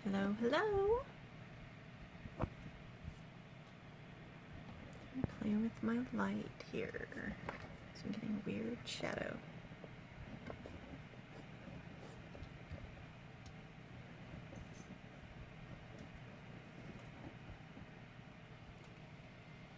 Hello, hello. I'm playing with my light here. So I'm getting a weird shadow.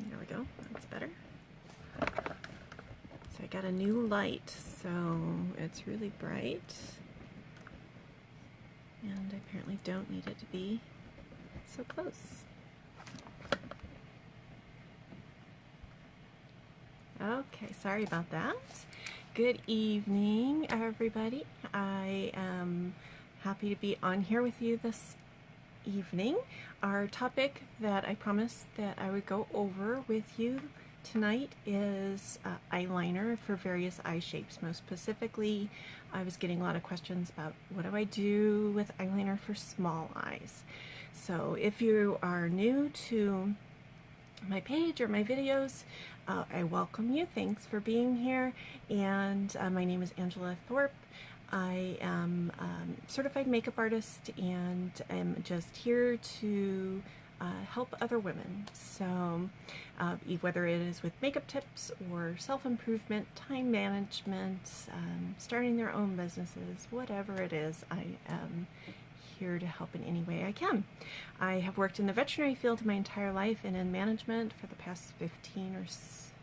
There we go. That's better. So I got a new light, so it's really bright. And I apparently don't need it to be so close. Okay, sorry about that. Good evening, everybody. I am happy to be on here with you this evening. Our topic that I promised that I would go over with you tonight is eyeliner for various eye shapes. Most specifically, I was getting a lot of questions about what do I do with eyeliner for small eyes. So if you are new to my page or my videos, I welcome you. Thanks for being here. And my name is Angela Thorpe. I am a certified makeup artist and I'm just here to help other women. So whether it is with makeup tips or self-improvement, time management, starting their own businesses, whatever it is, I am here to help in any way I can. I have worked in the veterinary field my entire life and in management for the past 15 or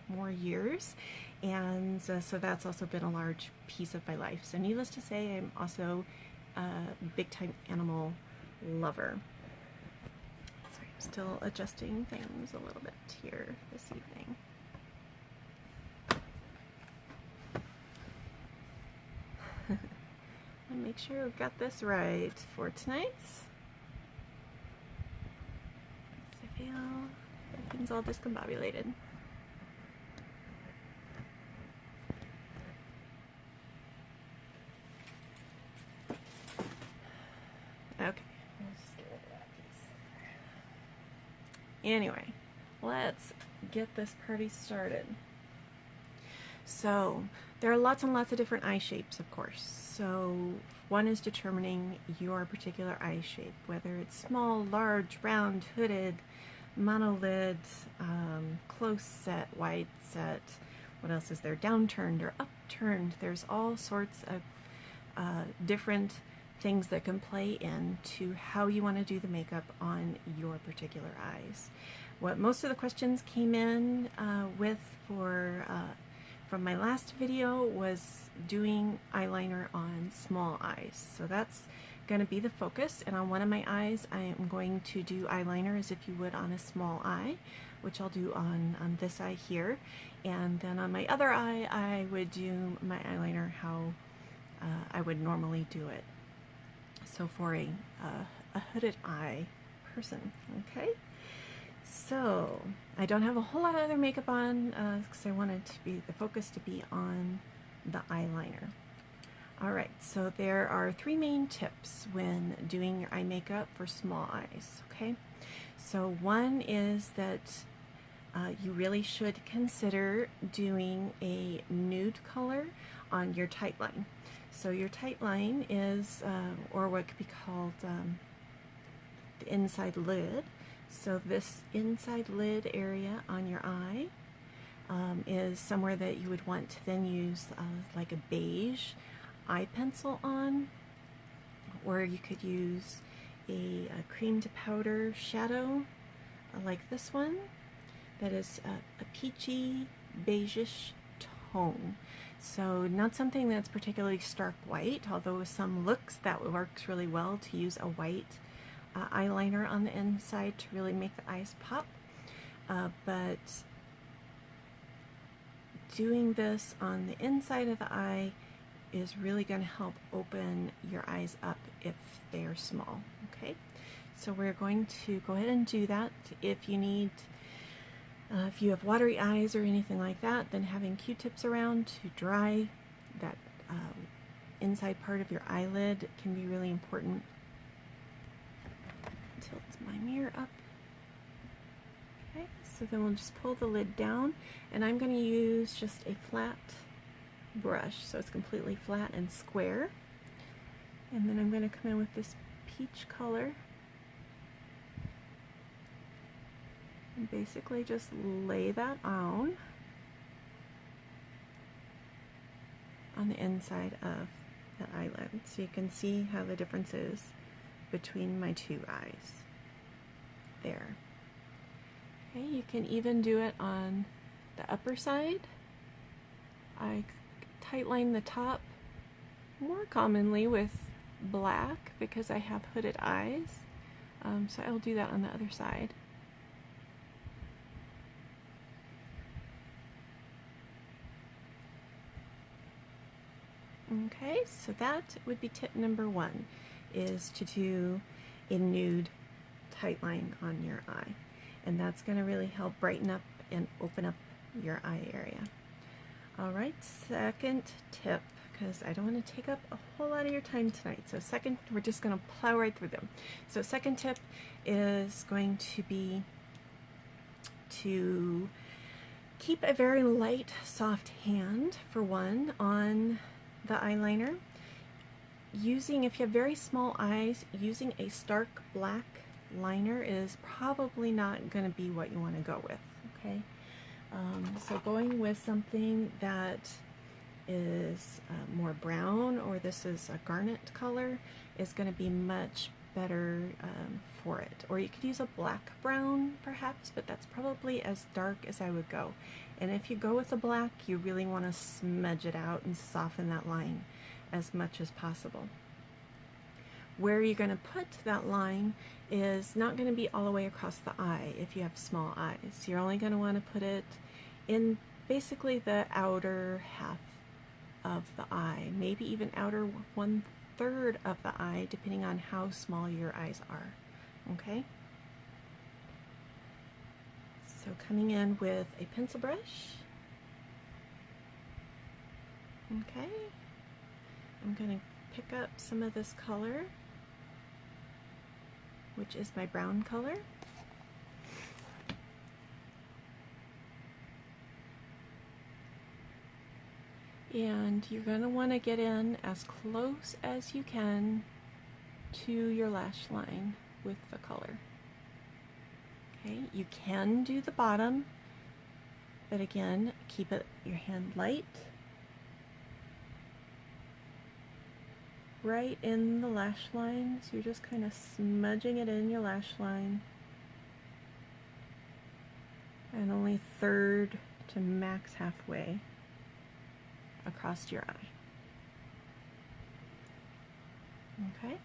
more years, and so that's also been a large piece of my life. So needless to say, I'm also a big-time animal lover. Sorry, I'm still adjusting things a little bit here this evening. And make sure we've got this right for tonight's. I feel everything's all discombobulated. Okay, let's just get rid of that piece there. Anyway, let's get this party started. So there are lots and lots of different eye shapes, of course. So one is determining your particular eye shape, whether it's small, large, round, hooded, monolid, close set, wide set. What else is there? Downturned or upturned. There's all sorts of different things that can play into how you want to do the makeup on your particular eyes. What most of the questions came in with from my last video was doing eyeliner on small eyes. So that's going to be the focus, and on one of my eyes I am going to do eyeliner as if you would on a small eye, which I'll do on this eye here, and then on my other eye I would do my eyeliner how I would normally do it. So for a hooded eye person, okay? So I don't have a whole lot of other makeup on because I wanted to be the focus to be on the eyeliner. All right, so there are three main tips when doing your eye makeup for small eyes, okay? So one is that you really should consider doing a nude color on your tight line. So your tight line is, or what could be called the inside lid. So this inside lid area on your eye is somewhere that you would want to then use like a beige eye pencil on, or you could use a cream to powder shadow like this one that is a peachy beigeish tone. So not something that's particularly stark white, although with some looks that works really well to use a white eyeliner on the inside to really make the eyes pop. But doing this on the inside of the eye is really going to help open your eyes up if they are small. Okay, so we're going to go ahead and do that. If you need if you have watery eyes or anything like that, then having Q-tips around to dry that inside part of your eyelid can be really important. Tilt my mirror up. Okay, so then we'll just pull the lid down, and I'm going to use just a flat brush, so it's completely flat and square. And then I'm going to come in with this peach color And basically just lay that on the inside of the eyelid, so you can see how the difference is between my two eyes. There. Okay, you can even do it on the upper side. I tightline the top more commonly with black because I have hooded eyes, so I'll do that on the other side. Okay, so that would be tip number 1, is to do a nude tight line on your eye. And that's going to really help brighten up and open up your eye area. Alright, second tip, because I don't want to take up a whole lot of your time tonight. So second, we're just going to plow right through them. So second tip is going to be to keep a very light, soft hand, for one, on the eyeliner. Using, if you have very small eyes, using a stark black liner is probably not going to be what you want to go with, okay? So going with something that is more brown, or this is a garnet color, is going to be much better for it. Or you could use a black brown perhaps, but that's probably as dark as I would go. And if you go with the black, you really want to smudge it out and soften that line as much as possible. Where you're going to put that line is not going to be all the way across the eye if you have small eyes. You're only going to want to put it in basically the outer half of the eye, maybe even outer 1/3 of the eye, depending on how small your eyes are. Okay? So coming in with a pencil brush. Okay. I'm going to pick up some of this color, which is my brown color. And you're going to want to get in as close as you can to your lash line with the color. Okay, you can do the bottom, but again, keep your hand light. Right in the lash line, so you're just kind of smudging it in your lash line, and only 1/3 to max halfway across your eye. Okay?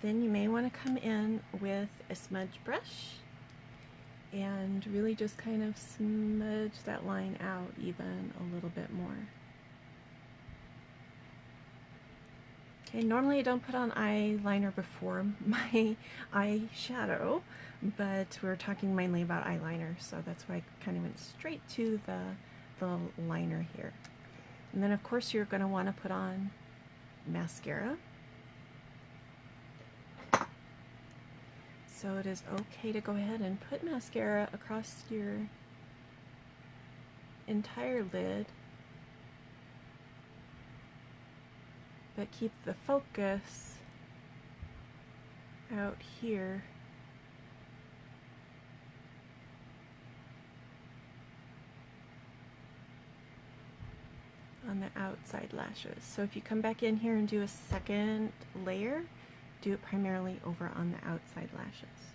Then you may want to come in with a smudge brush and really just kind of smudge that line out even a little bit more. Okay, normally I don't put on eyeliner before my eyeshadow, but we're talking mainly about eyeliner, so that's why I kind of went straight to the liner here. And then of course you're going to want to put on mascara. So it is okay to go ahead and put mascara across your entire lid, but keep the focus out here. On the outside lashes. So if you come back in here and do a second layer, do it primarily over on the outside lashes.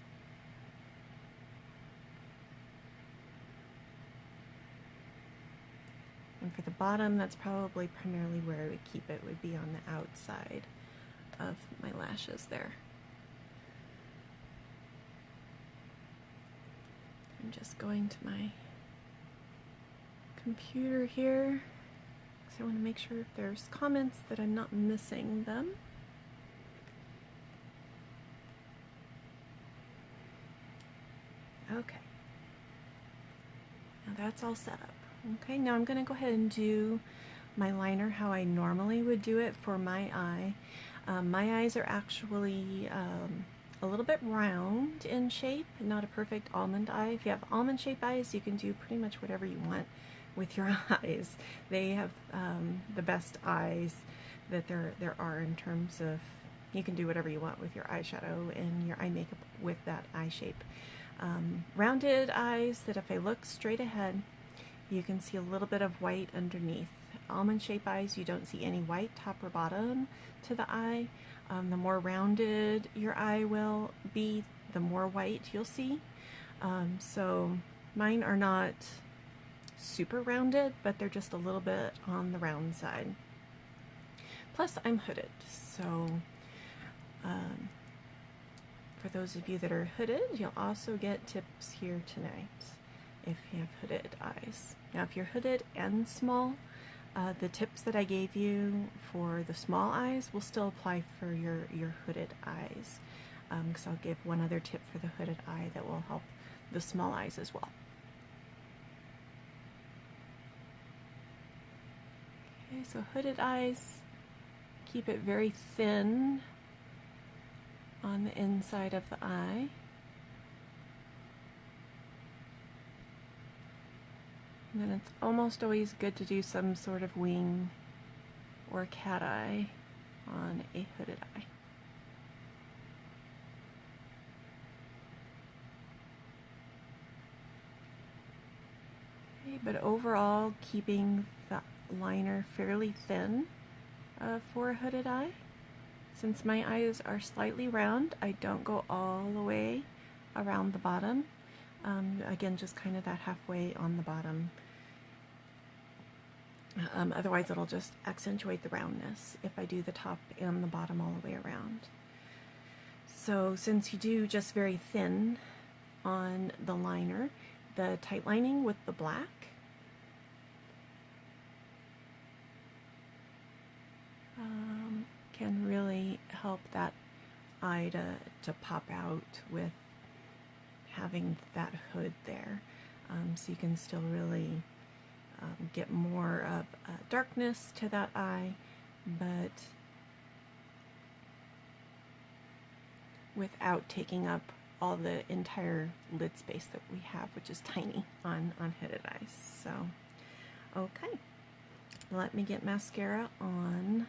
And for the bottom, that's probably primarily where I would keep it, would be on the outside of my lashes there. I'm just going to my computer here, because I want to make sure if there's comments that I'm not missing them. Okay, now that's all set up. Okay, now I'm going to go ahead and do my liner how I normally would do it for my eye. My eyes are actually a little bit round in shape, not a perfect almond eye. If you have almond shaped eyes, you can do pretty much whatever you want with your eyes. They have the best eyes that there are in terms of, you can do whatever you want with your eyeshadow and your eye makeup with that eye shape. Rounded eyes that if I look straight ahead, you can see a little bit of white underneath. Almond shape eyes, you don't see any white top or bottom to the eye. The more rounded your eye will be, the more white you'll see. So mine are not super rounded, but they're just a little bit on the round side. Plus I'm hooded, so for those of you that are hooded, you'll also get tips here tonight if you have hooded eyes. Now if you're hooded and small, the tips that I gave you for the small eyes will still apply for your hooded eyes, because I'll give one other tip for the hooded eye that will help the small eyes as well. Okay, so hooded eyes, keep it very thin on the inside of the eye. And then it's almost always good to do some sort of wing or cat eye on a hooded eye. Okay, but overall, keeping the liner fairly thin for a hooded eye. Since my eyes are slightly round, I don't go all the way around the bottom. Again, just kind of that halfway on the bottom. Otherwise it'll just accentuate the roundness if I do the top and the bottom all the way around. So since you do just very thin on the liner, the tight lining with the black can really help that eye to pop out with having that hood there. So you can still really get more of darkness to that eye, but without taking up all the entire lid space that we have, which is tiny on hooded eyes. So, okay, let me get mascara on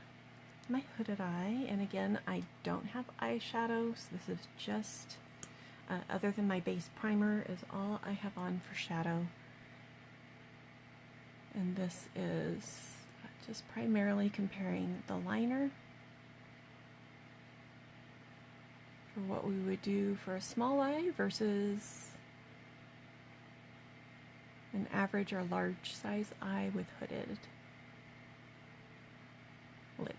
my hooded eye. And again, I don't have eyeshadow, so this is just, other than my base primer, is all I have on for shadow. And this is just primarily comparing the liner for what we would do for a small eye versus an average or large size eye with hooded lids.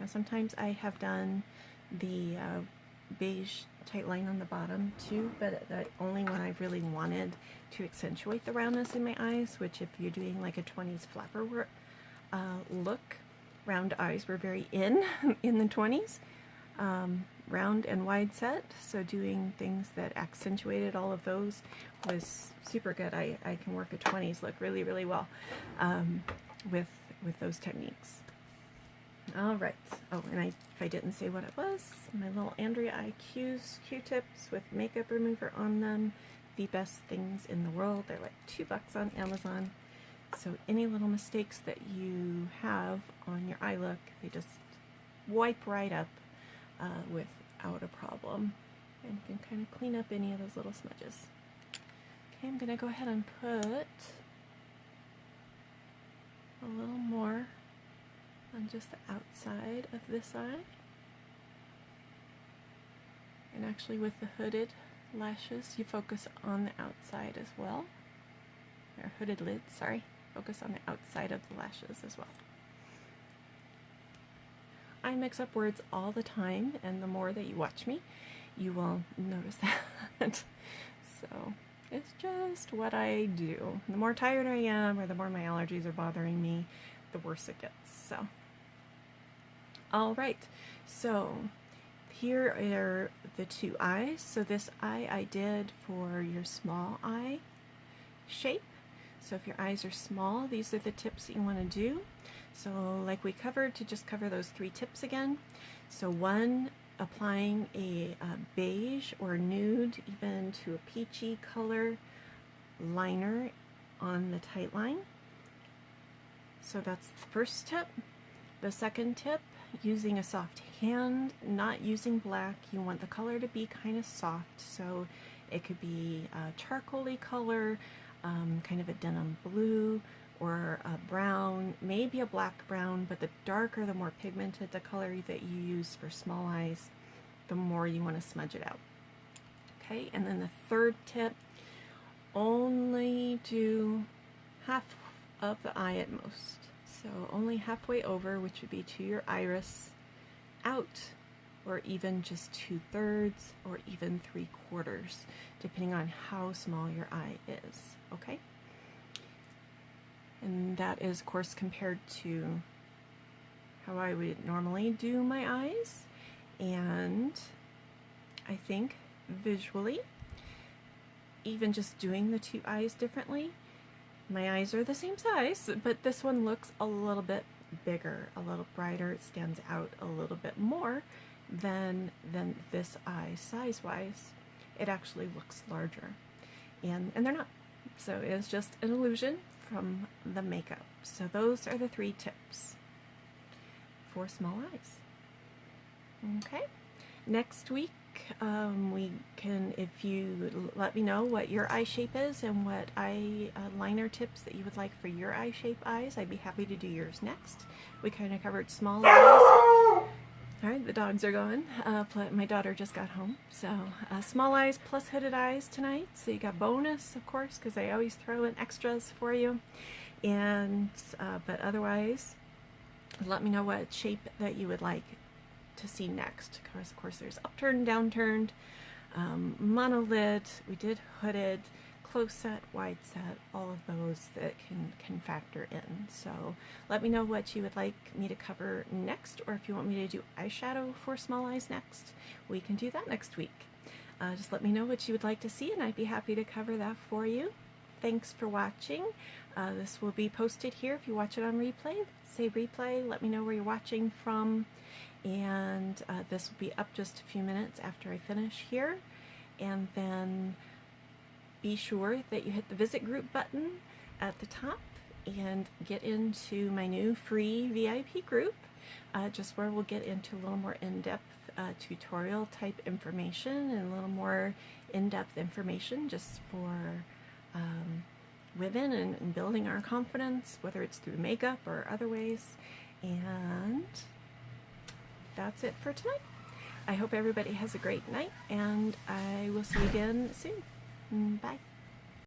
Now sometimes I have done the beige tight line on the bottom too, but that only when I really wanted to accentuate the roundness in my eyes, which if you're doing like a 20s flapper look, round eyes were very in the 20s, round and wide set, so doing things that accentuated all of those was super good. I can work a 20s look really, really well with those techniques. All right. Oh, and if I didn't say what it was, my little Andrea IQ's Q-tips with makeup remover on them. The best things in the world. They're like $2 on Amazon. So any little mistakes that you have on your eye look, they just wipe right up without a problem. And you can kind of clean up any of those little smudges. Okay, I'm going to go ahead and put a little more on just the outside of this eye. And actually with the hooded lashes, you focus on the outside as well. Or hooded lids, sorry. Focus on the outside of the lashes as well. I mix up words all the time, and the more that you watch me, you will notice that. So it's just what I do. The more tired I am, or the more my allergies are bothering me, the worse it gets. So, all right. So here are the two eyes. So this eye I did for your small eye shape. So if your eyes are small, these are the tips that you want to do. So like we covered, to just cover those 3 tips again. So one applying a beige or nude, even to a peachy color liner on the tight line. So that's the first tip. The second tip, using a soft hand, not using black. You want the color to be kind of soft, so it could be a charcoaly color, kind of a denim blue, or a brown, maybe a black brown, but the darker, the more pigmented the color that you use for small eyes, the more you want to smudge it out. Okay, and then the third tip, only do half of the eye at most. So only halfway over, which would be to your iris, out, or even just 2/3 or even 3/4, depending on how small your eye is, okay? And that is, of course, compared to how I would normally do my eyes. And I think visually, even just doing the two eyes differently, my eyes are the same size, but this one looks a little bit bigger, a little brighter. It stands out a little bit more than this eye size-wise. It actually looks larger, and they're not. So it's just an illusion from the makeup. So those are the 3 tips for small eyes. Okay, next week we can, if you let me know what your eye shape is and what eyeliner tips that you would like for your eye shape eyes, I'd be happy to do yours next. We kind of covered small eyes. All right, the dogs are going. My daughter just got home. So small eyes plus hooded eyes tonight. So you got bonus, of course, because I always throw in extras for you. And but otherwise, let me know what shape that you would like to see next. Because of course there's upturned, downturned, monolid. We did hooded, close set, wide set, all of those that can factor in. So let me know what you would like me to cover next, or if you want me to do eyeshadow for small eyes next, we can do that next week. Just let me know what you would like to see, and I'd be happy to cover that for you. Thanks for watching. This will be posted here if you watch it on replay. Say replay, let me know where you're watching from, and this will be up just a few minutes after I finish here. And then be sure that you hit the visit group button at the top and get into my new free VIP group, just where we'll get into a little more in-depth tutorial type information and a little more in-depth information just for women and building our confidence, whether it's through makeup or other ways. And that's it for tonight. I hope everybody has a great night, and I will see you again soon. Bye.